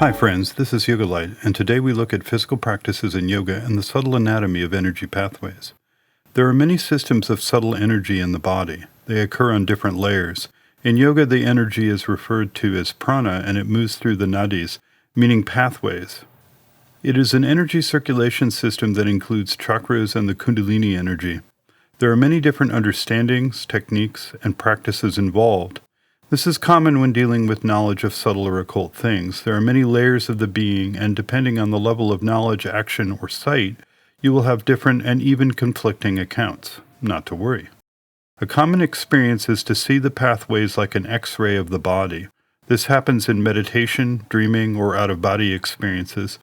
Hi friends, this is Yoga Light, and today we look at physical practices in yoga and the subtle anatomy of energy pathways. There are many systems of subtle energy in the body. They occur on different layers. In yoga, the energy is referred to as prana, and it moves through the nadis, meaning pathways. It is an energy circulation system that includes chakras and the kundalini energy. There are many different understandings, techniques, and practices involved. This is common when dealing with knowledge of subtle or occult things. There are many layers of the being, and depending on the level of knowledge, action, or sight, you will have different and even conflicting accounts. Not to worry. A common experience is to see the pathways like an X-ray of the body. This happens in meditation, dreaming, or out-of-body experiences.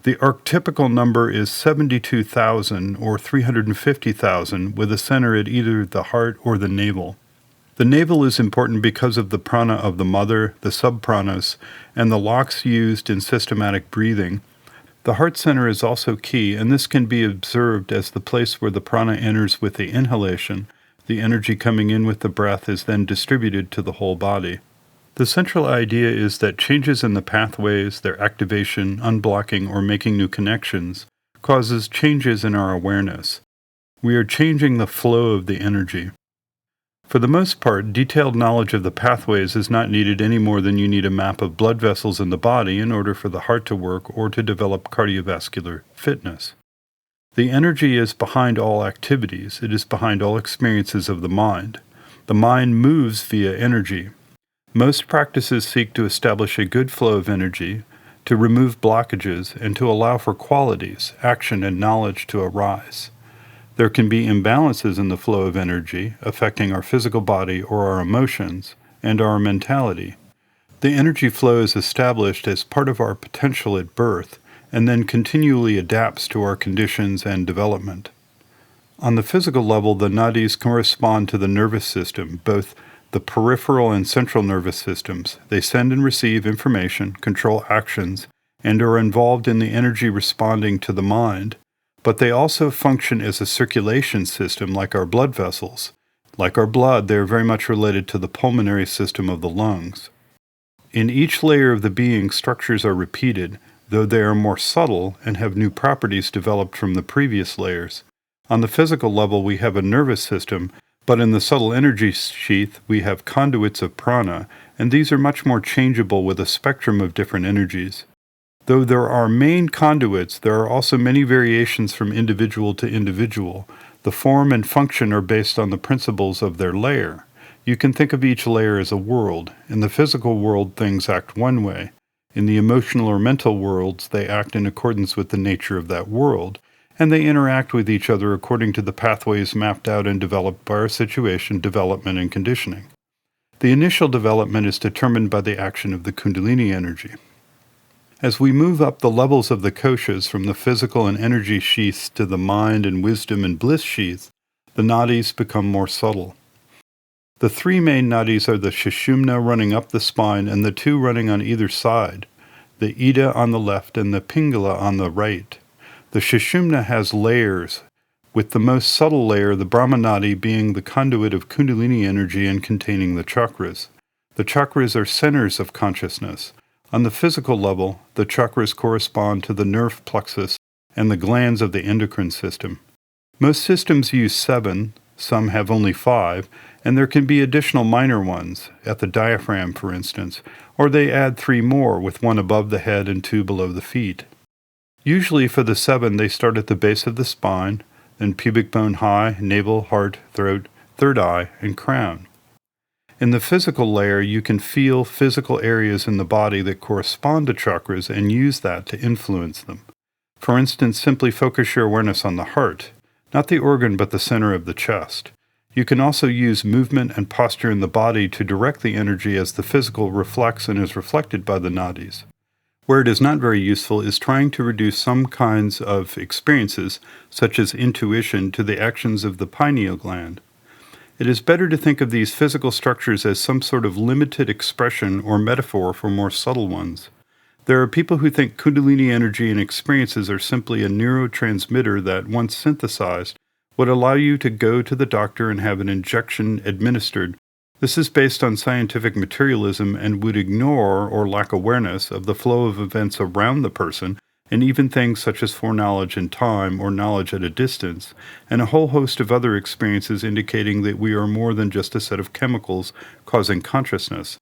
The archetypical number is 72,000 or 350,000, with a center at either the heart or the navel. The navel is important because of the prana of the mother, the subpranas, and the locks used in systematic breathing. The heart center is also key, and this can be observed as the place where the prana enters with the inhalation. The energy coming in with the breath is then distributed to the whole body. The central idea is that changes in the pathways, their activation, unblocking, or making new connections, causes changes in our awareness. We are changing the flow of the energy. For the most part, detailed knowledge of the pathways is not needed any more than you need a map of blood vessels in the body in order for the heart to work or to develop cardiovascular fitness. The energy is behind all activities. It is behind all experiences of the mind. The mind moves via energy. Most practices seek to establish a good flow of energy, to remove blockages, and to allow for qualities, action, and knowledge to arise. There can be imbalances in the flow of energy, affecting our physical body or our emotions, and our mentality. The energy flow is established as part of our potential at birth, and then continually adapts to our conditions and development. On the physical level, the nadis correspond to the nervous system, both the peripheral and central nervous systems. They send and receive information, control actions, and are involved in the energy responding to the mind. But they also function as a circulation system like our blood vessels. Like our blood, they are very much related to the pulmonary system of the lungs. In each layer of the being, structures are repeated, though they are more subtle and have new properties developed from the previous layers. On the physical level, we have a nervous system, but in the subtle energy sheath, we have conduits of prana, and these are much more changeable with a spectrum of different energies. Though there are main conduits, there are also many variations from individual to individual. The form and function are based on the principles of their layer. You can think of each layer as a world. In the physical world, things act one way. In the emotional or mental worlds, they act in accordance with the nature of that world, and they interact with each other according to the pathways mapped out and developed by our situation, development, and conditioning. The initial development is determined by the action of the kundalini energy. As we move up the levels of the koshas from the physical and energy sheaths to the mind and wisdom and bliss sheath, the nadis become more subtle. The three main nadis are the sushumna running up the spine and the two running on either side, the ida on the left and the pingala on the right. The sushumna has layers, with the most subtle layer, the brahmanadi, being the conduit of kundalini energy and containing the chakras. The chakras are centers of consciousness. On the physical level, the chakras correspond to the nerve plexus and the glands of the endocrine system. Most systems use 7, some have only 5, and there can be additional minor ones, at the diaphragm for instance, or they add 3 more, with 1 above the head and 2 below the feet. Usually for the 7, they start at the base of the spine, then pubic bone high, navel, heart, throat, third eye, and crown. In the physical layer, you can feel physical areas in the body that correspond to chakras and use that to influence them. For instance, simply focus your awareness on the heart, not the organ but the center of the chest. You can also use movement and posture in the body to direct the energy as the physical reflects and is reflected by the nadis. Where it is not very useful is trying to reduce some kinds of experiences, such as intuition, to the actions of the pineal gland. It is better to think of these physical structures as some sort of limited expression or metaphor for more subtle ones. There are people who think kundalini energy and experiences are simply a neurotransmitter that, once synthesized, would allow you to go to the doctor and have an injection administered. This is based on scientific materialism and would ignore or lack awareness of the flow of events around the person, and even things such as foreknowledge in time or knowledge at a distance, and a whole host of other experiences indicating that we are more than just a set of chemicals causing consciousness.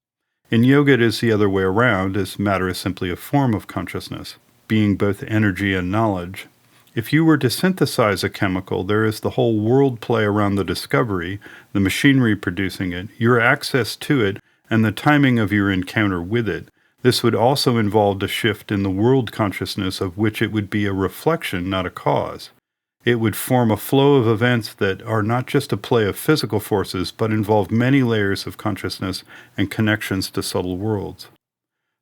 In yoga, it is the other way around, as matter is simply a form of consciousness, being both energy and knowledge. If you were to synthesize a chemical, there is the whole world play around the discovery, the machinery producing it, your access to it, and the timing of your encounter with it. This would also involve a shift in the world consciousness of which it would be a reflection, not a cause. It would form a flow of events that are not just a play of physical forces, but involve many layers of consciousness and connections to subtle worlds.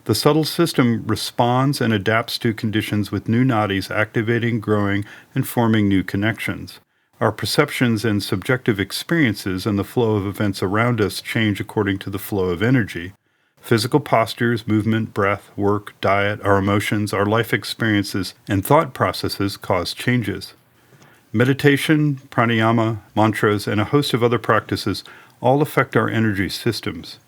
The subtle system responds and adapts to conditions with new nadis activating, growing, and forming new connections. Our perceptions and subjective experiences and the flow of events around us change according to the flow of energy. Physical postures, movement, breath, work, diet, our emotions, our life experiences, and thought processes cause changes. Meditation, pranayama, mantras, and a host of other practices all affect our energy systems.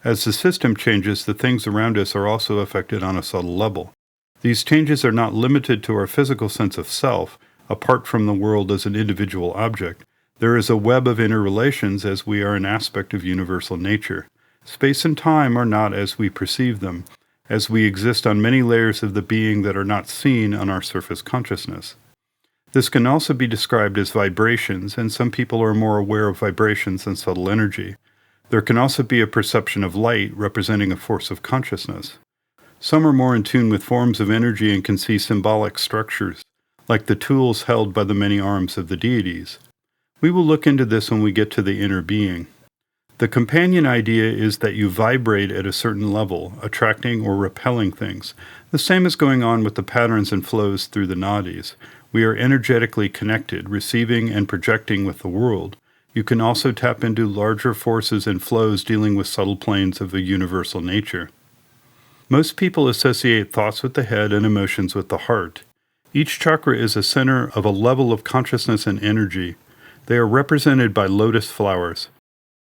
As the system changes, the things around us are also affected on a subtle level. These changes are not limited to our physical sense of self, apart from the world as an individual object. There is a web of interrelations as we are an aspect of universal nature. Space and time are not as we perceive them, as we exist on many layers of the being that are not seen on our surface consciousness. This can also be described as vibrations, and some people are more aware of vibrations than subtle energy. There can also be a perception of light representing a force of consciousness. Some are more in tune with forms of energy and can see symbolic structures, like the tools held by the many arms of the deities. We will look into this when we get to the inner being. The companion idea is that you vibrate at a certain level, attracting or repelling things. The same is going on with the patterns and flows through the nadis. We are energetically connected, receiving and projecting with the world. You can also tap into larger forces and flows dealing with subtle planes of a universal nature. Most people associate thoughts with the head and emotions with the heart. Each chakra is a center of a level of consciousness and energy. They are represented by lotus flowers.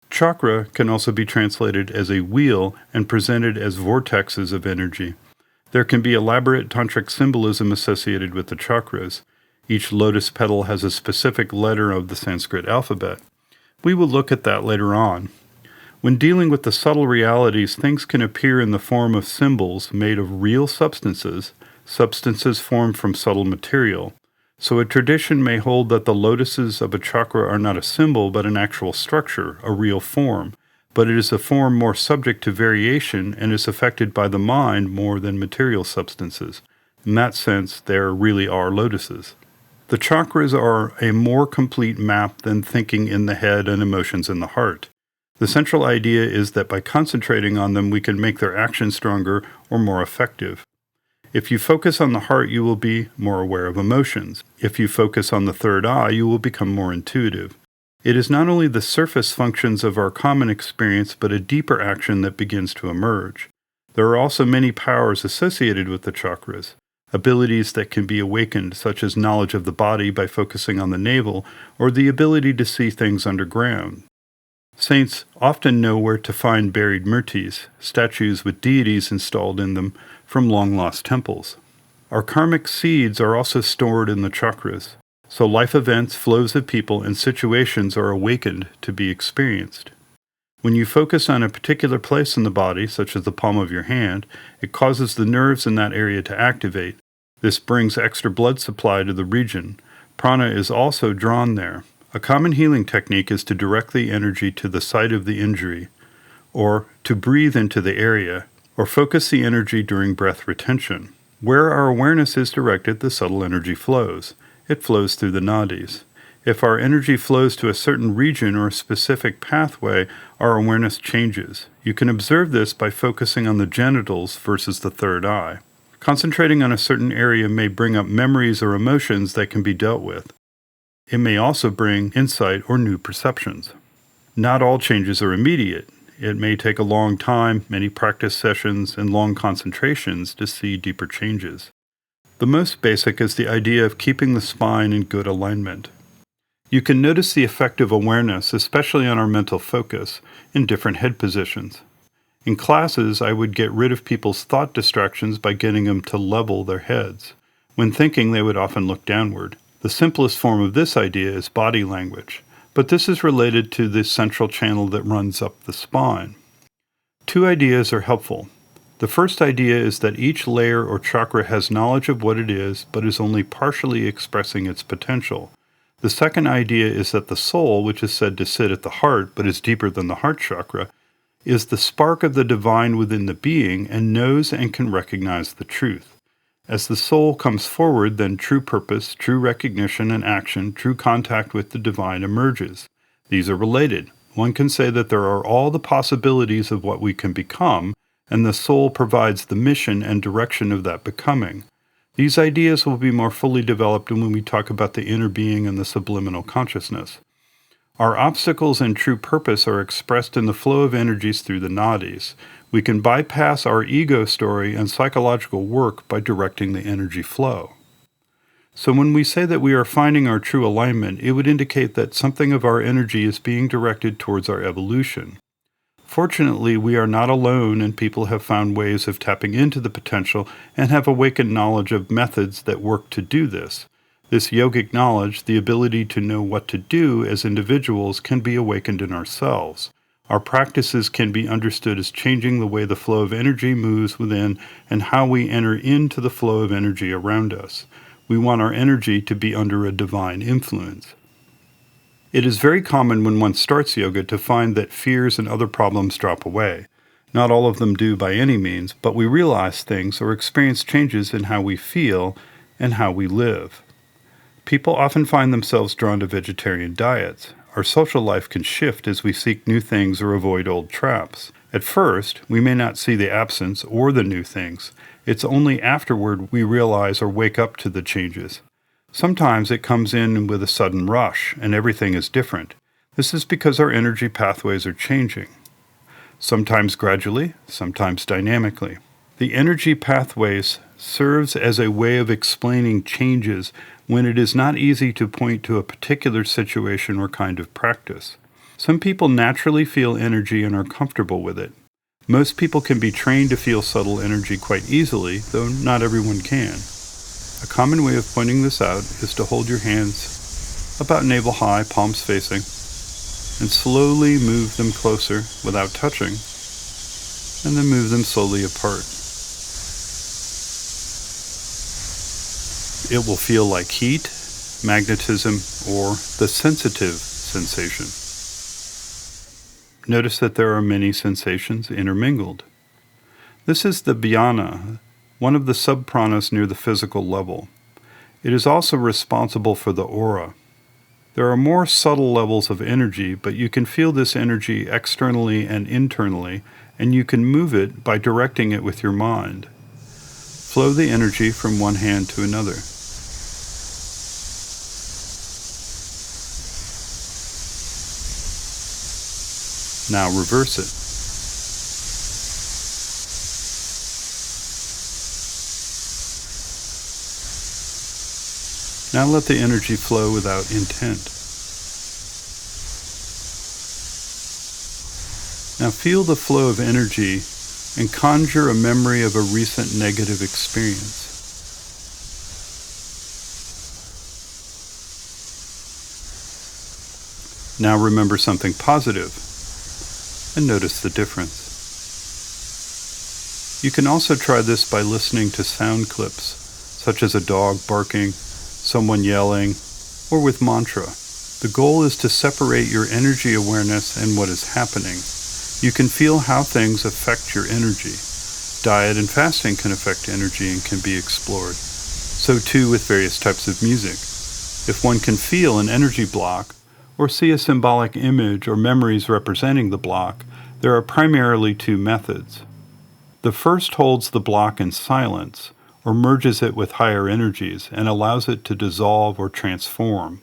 Chakra can also be translated as a wheel and presented as vortexes of energy. There can be elaborate tantric symbolism associated with the chakras. Each lotus petal has a specific letter of the Sanskrit alphabet. We will look at that later on. When dealing with the subtle realities, things can appear in the form of symbols made of real substances formed from subtle material. So a tradition may hold that the lotuses of a chakra are not a symbol but an actual structure, a real form, but it is a form more subject to variation and is affected by the mind more than material substances. In that sense, there really are lotuses. The chakras are a more complete map than thinking in the head and emotions in the heart. The central idea is that by concentrating on them, we can make their action stronger or more effective. If you focus on the heart, you will be more aware of emotions. If you focus on the third eye, you will become more intuitive. It is not only the surface functions of our common experience, but a deeper action that begins to emerge. There are also many powers associated with the chakras. Abilities that can be awakened, such as knowledge of the body by focusing on the navel, or the ability to see things underground. Saints often know where to find buried murtis, statues with deities installed in them from long-lost temples. Our karmic seeds are also stored in the chakras, so life events, flows of people, and situations are awakened to be experienced. When you focus on a particular place in the body, such as the palm of your hand, it causes the nerves in that area to activate. This brings extra blood supply to the region. Prana is also drawn there. A common healing technique is to direct the energy to the site of the injury, or to breathe into the area, or focus the energy during breath retention. Where our awareness is directed, the subtle energy flows. It flows through the nadis. If our energy flows to a certain region or a specific pathway, our awareness changes. You can observe this by focusing on the genitals versus the third eye. Concentrating on a certain area may bring up memories or emotions that can be dealt with. It may also bring insight or new perceptions. Not all changes are immediate. It may take a long time, many practice sessions, and long concentrations to see deeper changes. The most basic is the idea of keeping the spine in good alignment. You can notice the effect of awareness, especially on our mental focus, in different head positions. In classes, I would get rid of people's thought distractions by getting them to level their heads. When thinking, they would often look downward. The simplest form of this idea is body language, but this is related to the central channel that runs up the spine. Two ideas are helpful. The first idea is that each layer or chakra has knowledge of what it is, but is only partially expressing its potential. The second idea is that the soul, which is said to sit at the heart, but is deeper than the heart chakra, is the spark of the divine within the being and knows and can recognize the truth. As the soul comes forward, then true purpose, true recognition and action, true contact with the divine emerges. These are related. One can say that there are all the possibilities of what we can become, and the soul provides the mission and direction of that becoming. These ideas will be more fully developed when we talk about the inner being and the subliminal consciousness. Our obstacles and true purpose are expressed in the flow of energies through the nadis. We can bypass our ego story and psychological work by directing the energy flow. So when we say that we are finding our true alignment, it would indicate that something of our energy is being directed towards our evolution. Fortunately, we are not alone, and people have found ways of tapping into the potential and have awakened knowledge of methods that work to do this. This yogic knowledge, the ability to know what to do as individuals, can be awakened in ourselves. Our practices can be understood as changing the way the flow of energy moves within and how we enter into the flow of energy around us. We want our energy to be under a divine influence. It is very common when one starts yoga to find that fears and other problems drop away. Not all of them do by any means, but we realize things or experience changes in how we feel and how we live. People often find themselves drawn to vegetarian diets. Our social life can shift as we seek new things or avoid old traps. At first, we may not see the absence or the new things. It's only afterward we realize or wake up to the changes. Sometimes it comes in with a sudden rush, and everything is different. This is because our energy pathways are changing. Sometimes gradually, sometimes dynamically. The energy pathways serves as a way of explaining changes when it is not easy to point to a particular situation or kind of practice. Some people naturally feel energy and are comfortable with it. Most people can be trained to feel subtle energy quite easily, though not everyone can. A common way of pointing this out is to hold your hands about navel high, palms facing, and slowly move them closer without touching, and then move them slowly apart. It will feel like heat, magnetism, or the sensitive sensation. Notice that there are many sensations intermingled. This is the dhyana, one of the sub-pranas near the physical level. It is also responsible for the aura. There are more subtle levels of energy, but you can feel this energy externally and internally, and you can move it by directing it with your mind. Flow the energy from one hand to another. Now reverse it. Now let the energy flow without intent. Now feel the flow of energy and conjure a memory of a recent negative experience. Now remember something positive and notice the difference. You can also try this by listening to sound clips, such as a dog barking, someone yelling, or with mantra. The goal is to separate your energy awareness and what is happening. You can feel how things affect your energy. Diet and fasting can affect energy and can be explored. So too with various types of music. If one can feel an energy block, or see a symbolic image or memories representing the block, there are primarily two methods. The first holds the block in silence, or merges it with higher energies and allows it to dissolve or transform.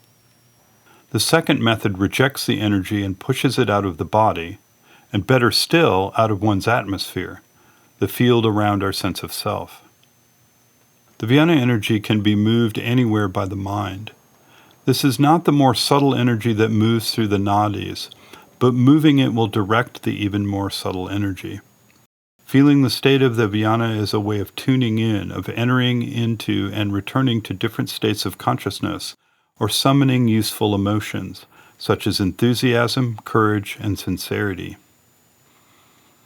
The second method rejects the energy and pushes it out of the body, and better still, out of one's atmosphere, the field around our sense of self. The Dhyana energy can be moved anywhere by the mind. This is not the more subtle energy that moves through the nadis, but moving it will direct the even more subtle energy. Feeling the state of the jnana is a way of tuning in, of entering into and returning to different states of consciousness, or summoning useful emotions, such as enthusiasm, courage, and sincerity.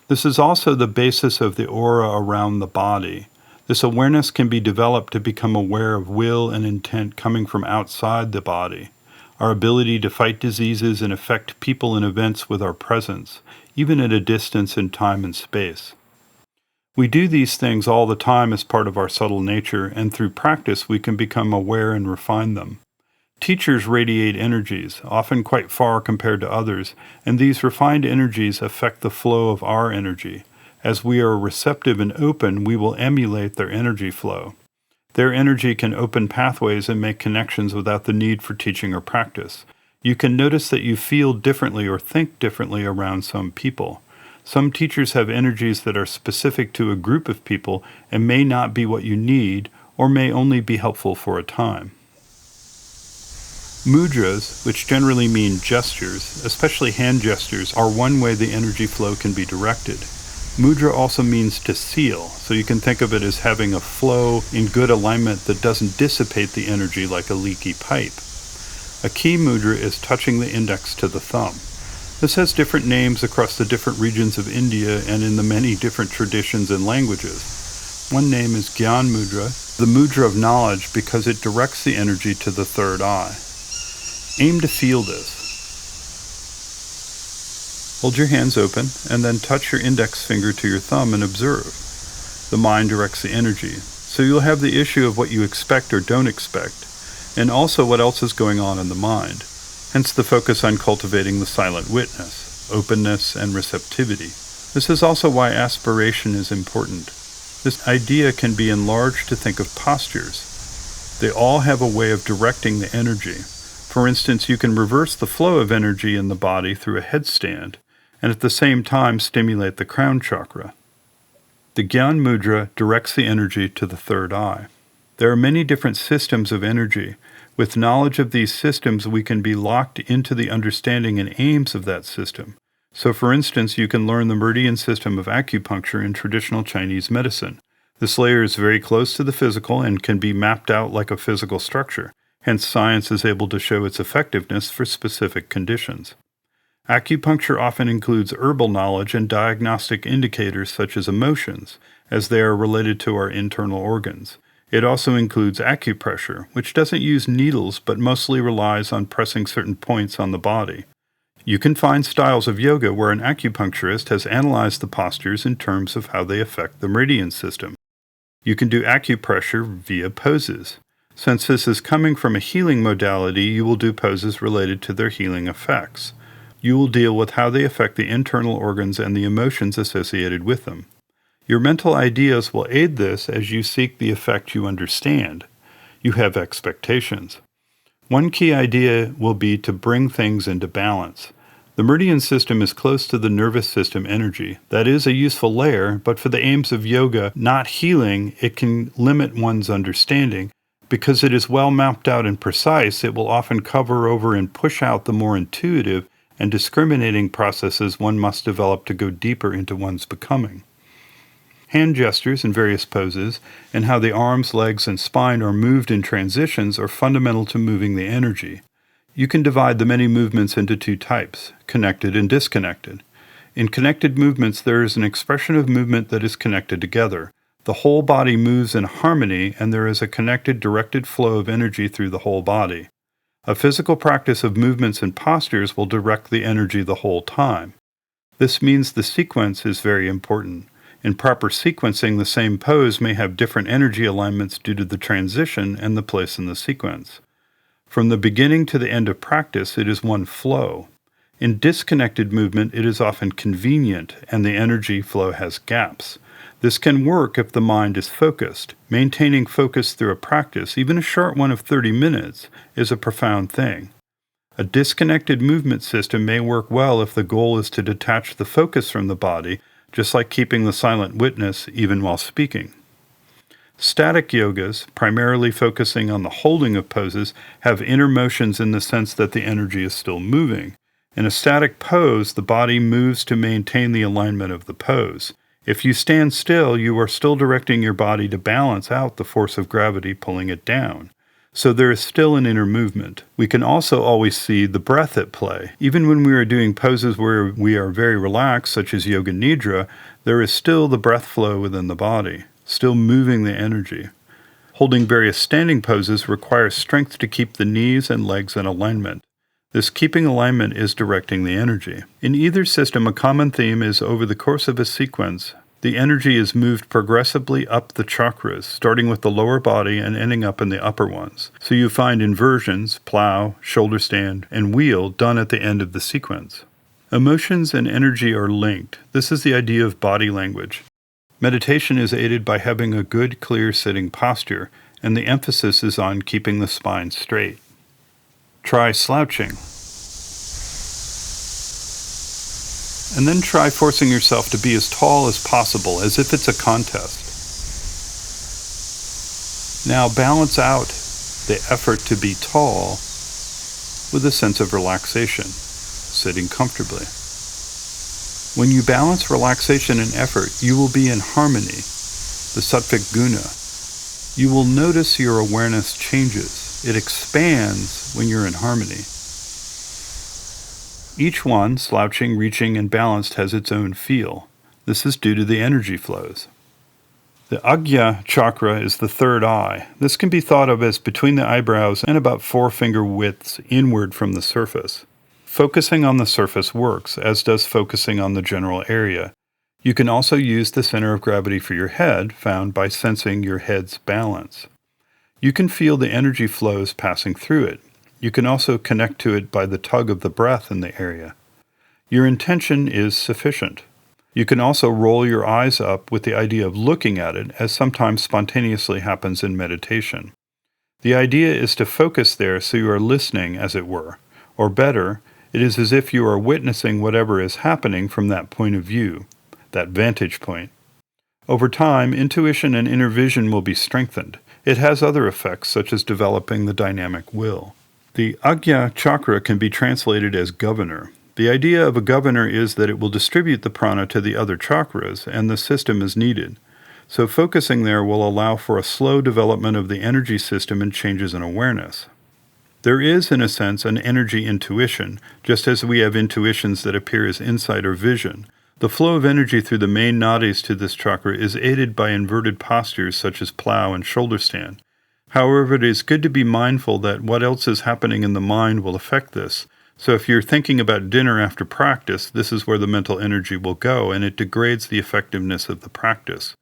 This is also the basis of the aura around the body. This awareness can be developed to become aware of will and intent coming from outside the body, our ability to fight diseases and affect people and events with our presence, even at a distance in time and space. We do these things all the time as part of our subtle nature, and through practice we can become aware and refine them. Teachers radiate energies, often quite far compared to others, and these refined energies affect the flow of our energy. As we are receptive and open, we will emulate their energy flow. Their energy can open pathways and make connections without the need for teaching or practice. You can notice that you feel differently or think differently around some people. Some teachers have energies that are specific to a group of people and may not be what you need, or may only be helpful for a time. Mudras, which generally mean gestures, especially hand gestures, are one way the energy flow can be directed. Mudra also means to seal, so you can think of it as having a flow in good alignment that doesn't dissipate the energy like a leaky pipe. A key mudra is touching the index to the thumb. This has different names across the different regions of India and in the many different traditions and languages. One name is Gyan Mudra, the mudra of knowledge, because it directs the energy to the third eye. Aim to feel this. Hold your hands open and then touch your index finger to your thumb and observe. The mind directs the energy, so you'll have the issue of what you expect or don't expect, and also what else is going on in the mind. Hence the focus on cultivating the silent witness, openness, and receptivity. This is also why aspiration is important. This idea can be enlarged to think of postures. They all have a way of directing the energy. For instance, you can reverse the flow of energy in the body through a headstand, and at the same time stimulate the crown chakra. The Gyan Mudra directs the energy to the third eye. There are many different systems of energy. With knowledge of these systems, we can be locked into the understanding and aims of that system. So, for instance, you can learn the meridian system of acupuncture in traditional Chinese medicine. This layer is very close to the physical and can be mapped out like a physical structure. Hence, science is able to show its effectiveness for specific conditions. Acupuncture often includes herbal knowledge and diagnostic indicators such as emotions, as they are related to our internal organs. It also includes acupressure, which doesn't use needles but mostly relies on pressing certain points on the body. You can find styles of yoga where an acupuncturist has analyzed the postures in terms of how they affect the meridian system. You can do acupressure via poses. Since this is coming from a healing modality, you will do poses related to their healing effects. You will deal with how they affect the internal organs and the emotions associated with them. Your mental ideas will aid this as you seek the effect you understand. You have expectations. One key idea will be to bring things into balance. The meridian system is close to the nervous system energy. That is a useful layer, but for the aims of yoga, not healing, it can limit one's understanding. Because it is well mapped out and precise, it will often cover over and push out the more intuitive and discriminating processes one must develop to go deeper into one's becoming. Hand gestures in various poses, and how the arms, legs, and spine are moved in transitions are fundamental to moving the energy. You can divide the many movements into two types, connected and disconnected. In connected movements, there is an expression of movement that is connected together. The whole body moves in harmony, and there is a connected, directed flow of energy through the whole body. A physical practice of movements and postures will direct the energy the whole time. This means the sequence is very important. In proper sequencing, the same pose may have different energy alignments due to the transition and the place in the sequence. From the beginning to the end of practice, it is one flow. In disconnected movement, it is often convenient, and the energy flow has gaps. This can work if the mind is focused. Maintaining focus through a practice, even a short one of 30 minutes, is a profound thing. A disconnected movement system may work well if the goal is to detach the focus from the body, just like keeping the silent witness even while speaking. Static yogas, primarily focusing on the holding of poses, have inner motions in the sense that the energy is still moving. In a static pose, the body moves to maintain the alignment of the pose. If you stand still, you are still directing your body to balance out the force of gravity pulling it down. So there is still an inner movement. We can also always see the breath at play. Even when we are doing poses where we are very relaxed, such as Yoga Nidra, there is still the breath flow within the body, still moving the energy. Holding various standing poses requires strength to keep the knees and legs in alignment. This keeping alignment is directing the energy. In either system, a common theme is over the course of a sequence, the energy is moved progressively up the chakras, starting with the lower body and ending up in the upper ones. So you find inversions, plow, shoulder stand, and wheel done at the end of the sequence. Emotions and energy are linked. This is the idea of body language. Meditation is aided by having a good, clear sitting posture, and the emphasis is on keeping the spine straight. Try slouching. And then try forcing yourself to be as tall as possible, as if it's a contest. Now balance out the effort to be tall with a sense of relaxation, sitting comfortably. When you balance relaxation and effort, you will be in harmony, the sattvic guna. You will notice your awareness changes. It expands when you're in harmony. Each one, slouching, reaching, and balanced, has its own feel. This is due to the energy flows. The Ajna chakra is the third eye. This can be thought of as between the eyebrows and about 4 finger widths inward from the surface. Focusing on the surface works, as does focusing on the general area. You can also use the center of gravity for your head, found by sensing your head's balance. You can feel the energy flows passing through it. You can also connect to it by the tug of the breath in the area. Your intention is sufficient. You can also roll your eyes up with the idea of looking at it, as sometimes spontaneously happens in meditation. The idea is to focus there so you are listening, as it were. Or better, it is as if you are witnessing whatever is happening from that point of view, that vantage point. Over time, intuition and inner vision will be strengthened. It has other effects, such as developing the dynamic will. The Ajna chakra can be translated as governor. The idea of a governor is that it will distribute the prana to the other chakras, and the system is needed. So focusing there will allow for a slow development of the energy system and changes in awareness. There is, in a sense, an energy intuition, just as we have intuitions that appear as insight or vision. The flow of energy through the main nadis to this chakra is aided by inverted postures such as plow and shoulder stand. However, it is good to be mindful that what else is happening in the mind will affect this. So if you're thinking about dinner after practice, this is where the mental energy will go, and it degrades the effectiveness of the practice.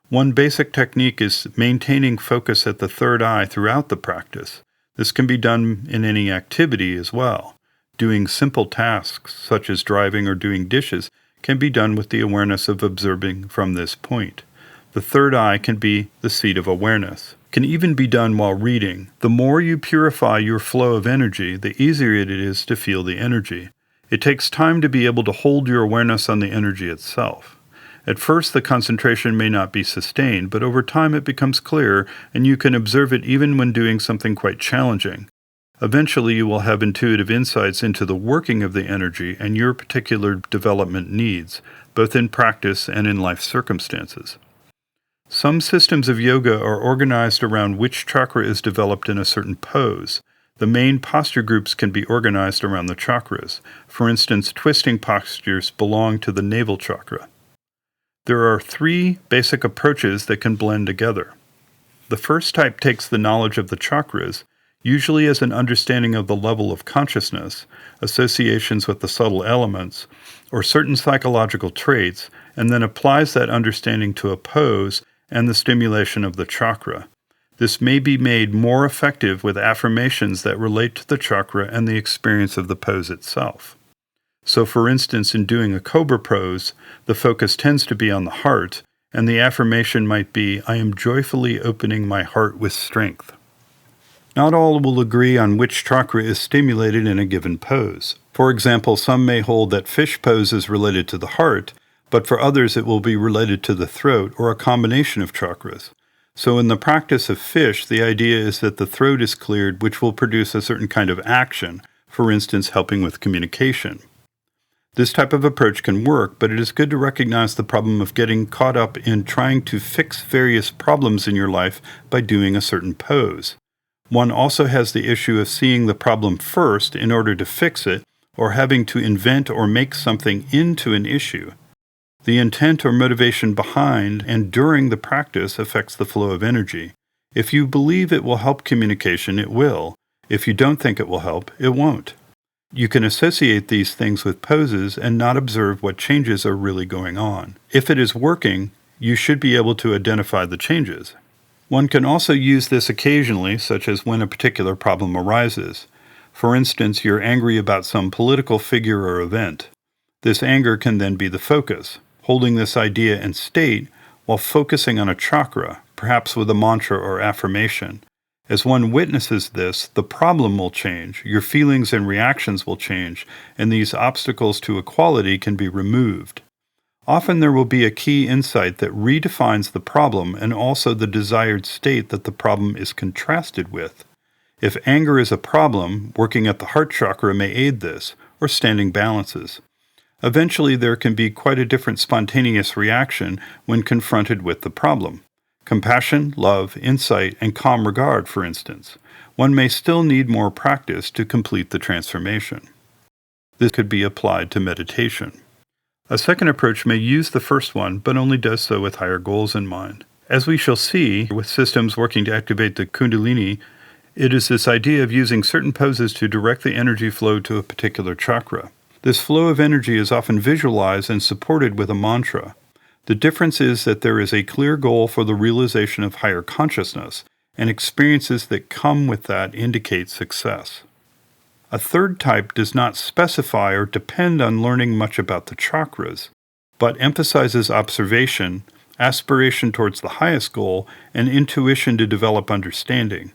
One basic technique is maintaining focus at the third eye throughout the practice. This can be done in any activity as well. Doing simple tasks, such as driving or doing dishes, can be done with the awareness of observing from this point. The third eye can be the seat of awareness. Can even be done while reading. The more you purify your flow of energy, the easier it is to feel the energy. It takes time to be able to hold your awareness on the energy itself. At first, the concentration may not be sustained, but over time it becomes clearer, and you can observe it even when doing something quite challenging. Eventually, you will have intuitive insights into the working of the energy and your particular development needs, both in practice and in life circumstances. Some systems of yoga are organized around which chakra is developed in a certain pose. The main posture groups can be organized around the chakras. For instance, twisting postures belong to the navel chakra. There are 3 basic approaches that can blend together. The first type takes the knowledge of the chakras, usually as an understanding of the level of consciousness, associations with the subtle elements, or certain psychological traits, and then applies that understanding to a pose and the stimulation of the chakra. This may be made more effective with affirmations that relate to the chakra and the experience of the pose itself. So for instance, in doing a cobra pose, the focus tends to be on the heart, and the affirmation might be, "I am joyfully opening my heart with strength." Not all will agree on which chakra is stimulated in a given pose. For example, some may hold that fish pose is related to the heart, but for others it will be related to the throat or a combination of chakras. So in the practice of fish, the idea is that the throat is cleared, which will produce a certain kind of action, for instance, helping with communication. This type of approach can work, but it is good to recognize the problem of getting caught up in trying to fix various problems in your life by doing a certain pose. One also has the issue of seeing the problem first in order to fix it, or having to invent or make something into an issue. The intent or motivation behind and during the practice affects the flow of energy. If you believe it will help communication, it will. If you don't think it will help, it won't. You can associate these things with poses and not observe what changes are really going on. If it is working, you should be able to identify the changes. One can also use this occasionally, such as when a particular problem arises. For instance, you're angry about some political figure or event. This anger can then be the focus, holding this idea and state while focusing on a chakra, perhaps with a mantra or affirmation. As one witnesses this, the problem will change, your feelings and reactions will change, and these obstacles to equality can be removed. Often there will be a key insight that redefines the problem and also the desired state that the problem is contrasted with. If anger is a problem, working at the heart chakra may aid this, or standing balances. Eventually there can be quite a different spontaneous reaction when confronted with the problem. Compassion, love, insight, and calm regard, for instance. One may still need more practice to complete the transformation. This could be applied to meditation. A second approach may use the first one, but only does so with higher goals in mind. As we shall see, with systems working to activate the Kundalini, it is this idea of using certain poses to direct the energy flow to a particular chakra. This flow of energy is often visualized and supported with a mantra. The difference is that there is a clear goal for the realization of higher consciousness, and experiences that come with that indicate success. A third type does not specify or depend on learning much about the chakras, but emphasizes observation, aspiration towards the highest goal, and intuition to develop understanding.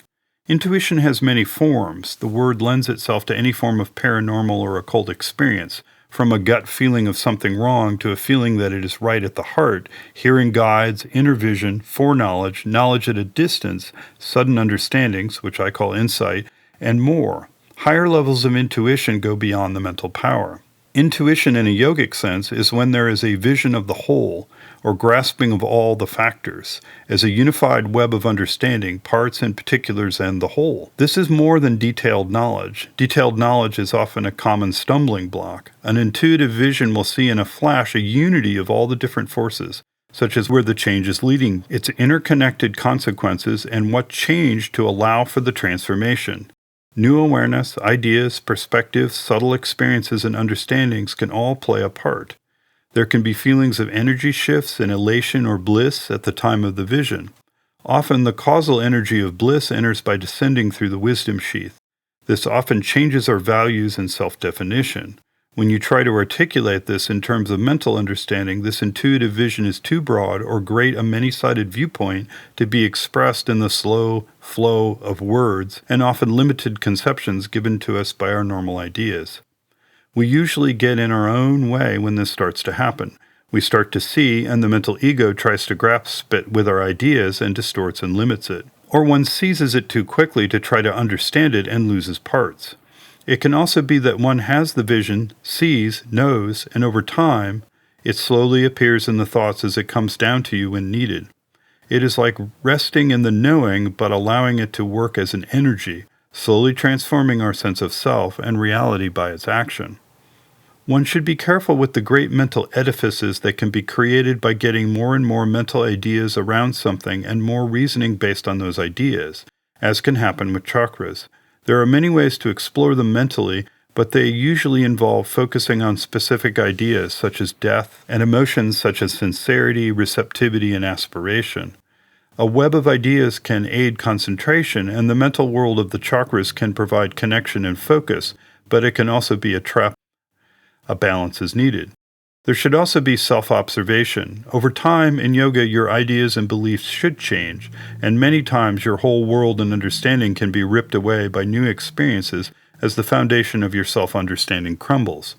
Intuition has many forms. The word lends itself to any form of paranormal or occult experience, from a gut feeling of something wrong to a feeling that it is right at the heart, hearing guides, inner vision, foreknowledge, knowledge at a distance, sudden understandings, which I call insight, and more. Higher levels of intuition go beyond the mental power. Intuition in a yogic sense is when there is a vision of the whole, or grasping of all the factors, as a unified web of understanding, parts and particulars and the whole. This is more than detailed knowledge. Detailed knowledge is often a common stumbling block. An intuitive vision will see in a flash a unity of all the different forces, such as where the change is leading, its interconnected consequences, and what changed to allow for the transformation. New awareness, ideas, perspectives, subtle experiences, and understandings can all play a part. There can be feelings of energy shifts and elation or bliss at the time of the vision. Often the causal energy of bliss enters by descending through the wisdom sheath. This often changes our values and self-definition. When you try to articulate this in terms of mental understanding, this intuitive vision is too broad or great a many-sided viewpoint to be expressed in the slow flow of words and often limited conceptions given to us by our normal ideas. We usually get in our own way when this starts to happen. We start to see, and the mental ego tries to grasp it with our ideas and distorts and limits it. Or one seizes it too quickly to try to understand it and loses parts. It can also be that one has the vision, sees, knows, and over time, it slowly appears in the thoughts as it comes down to you when needed. It is like resting in the knowing but allowing it to work as an energy, slowly transforming our sense of self and reality by its action. One should be careful with the great mental edifices that can be created by getting more and more mental ideas around something and more reasoning based on those ideas, as can happen with chakras. There are many ways to explore them mentally, but they usually involve focusing on specific ideas such as death and emotions such as sincerity, receptivity, and aspiration. A web of ideas can aid concentration, and the mental world of the chakras can provide connection and focus, but it can also be a trap. A balance is needed. There should also be self-observation. Over time, in yoga, your ideas and beliefs should change, and many times your whole world and understanding can be ripped away by new experiences as the foundation of your self-understanding crumbles.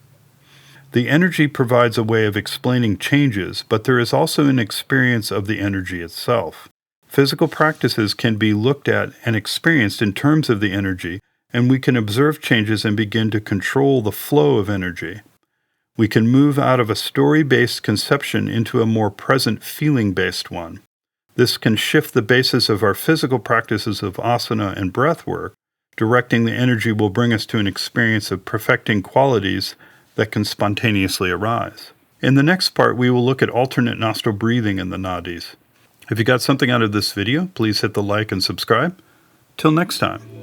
The energy provides a way of explaining changes, but there is also an experience of the energy itself. Physical practices can be looked at and experienced in terms of the energy, and we can observe changes and begin to control the flow of energy. We can move out of a story-based conception into a more present feeling-based one. This can shift the basis of our physical practices of asana and breath work. Directing the energy will bring us to an experience of perfecting qualities that can spontaneously arise. In the next part, we will look at alternate nostril breathing in the nadis. If you got something out of this video, please hit the like and subscribe. Till next time.